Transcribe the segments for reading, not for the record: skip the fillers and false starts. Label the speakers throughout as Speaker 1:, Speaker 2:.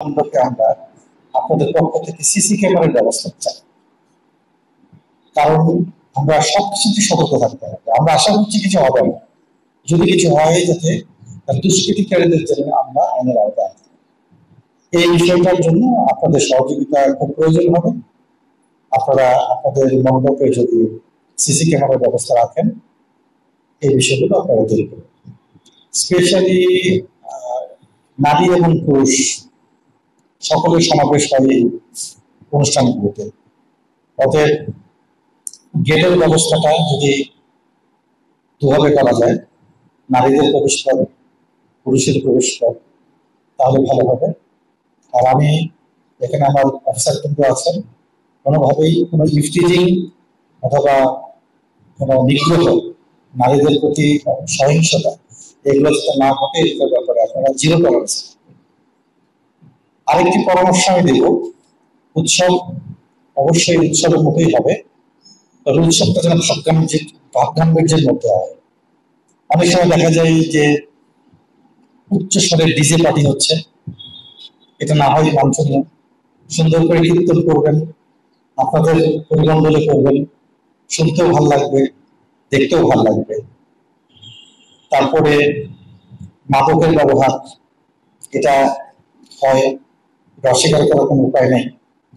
Speaker 1: আমরা আপনাদের পক্ষ থেকে সিসি ক্যামেরার ব্যবস্থা চাই, কারণ আমরা সবকিছুতে সতর্ক থাকতে হবে। আমরা আশা করছি কিছু হবে না, যদি কিছু হয় যাতে দুষ্কৃতিকারীদের জন্য আমরা আইনের আওতায় আনতে পারি। এই বিষয়টার জন্য আপনাদের সহযোগিতা খুব প্রয়োজন হবে। আপনারা আপনাদের মণ্ডপে যদি সিসি ক্যামেরার ব্যবস্থা রাখেন, এই বিষয়গুলো আপনারা দেখবেন। স্পেশালি নারী এবং পুরুষ সকলের সমাবেশ হয় এই অনুষ্ঠানগুলোতে। অতএব গেটের ব্যবস্থাটা যদি দুভাবে করা যায়, নারীদের প্রবেশ করে, পুরুষের প্রবেশ করে, তাহলে ভালো হবে। আর আমি এখানে আমার অফিসার কিন্তু আছেন, কোনোভাবেই কোনো ইফটিজিং অথবা কোনো নিগ্রহ, নারীদের প্রতি সহিংসতা, এগুলো যাতে না ঘটে এটার ব্যাপারে আপনারা জিরো টলারেন্স। আরেকটি পরামর্শ আমি দেব, উৎসব অবশ্যই উৎসবের মতোই হবে, তবে উৎসবটা যেন ভাবগাম্ভীর্যের মধ্যে হয়। অনেক সময় দেখা যায় যে উচ্চ স্বরের ডিজে পার্টি হচ্ছে, এটা না হয় বাঞ্ছনীয়। সুন্দর করে কীর্তন করবেন, আপনাদের পরিমণ্ডলে করবেন, শুনতেও ভাল লাগবে, দেখতেও ভাল লাগবে। তারপরে মাদকের ব্যবহার, এটা হয়, অস্বীকার করার কোনো উপায় নেই,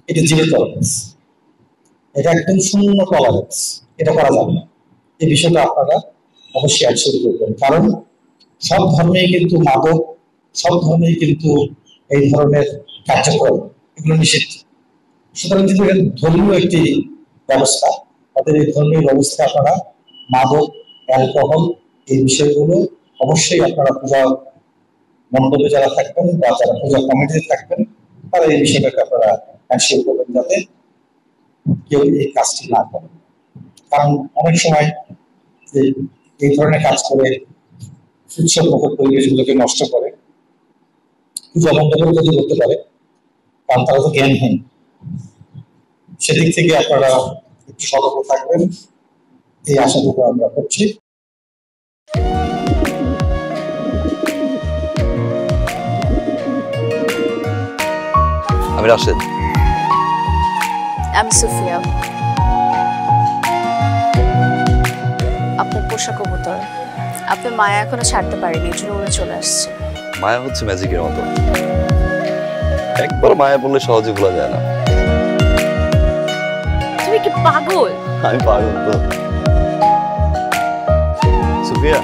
Speaker 1: এটা জিরো টলারেন্স, এটা একদম শূন্য টলারেন্স, এটা করা যাবে না। এই বিষয়টা আপনারা অবশ্যই অ্যাকশন করবেন, কারণ সব ধর্মেই কিন্তু মাদক, সব ধর্মেই কিন্তু এই ধরনের কার্যক্রম এগুলো নিষিদ্ধ। সুতরাং কিন্তু ধর্মীয় একটি ব্যবস্থা, তাদের এই ধর্মীয় ব্যবস্থা আপনারা মাদক, অ্যালকোহল, এই বিষয়গুলো অবশ্যই আপনারা পূজা মণ্ডপে যারা থাকবেন বা যারা পূজা কমিটিতে থাকবেন, তারা এই বিষয়টাকে আপনারা এনশিওর করবেন যাতে কেউ এই কাজটি না করে। কারণ অনেক সময় এই ধরনের কাজ করে উৎসব মুখর পরিবেশগুলোকে নষ্ট করে, পূজা মণ্ডপেও যদি করতে পারে, কারণ তারা তো জ্ঞানহীন। সেদিক থেকে আপনারা একটু সতর্ক থাকবেন, এই আশাটুকু আমরা করছি।
Speaker 2: আমি রাশেদ।
Speaker 3: আমি সুফিয়া। আপনার পোষা কবুতর, আপনার মায়া এখনো ছাড়তে পারেনি, এই জন্য উড়ে চলে আসছে।
Speaker 2: মায়া হচ্ছে ম্যাজিকের মতো, একবার মায়া বললে সহজে ভোলা যায় না।
Speaker 3: তুমি কি পাগল?
Speaker 2: আমি পাগল তো। সুফিয়া,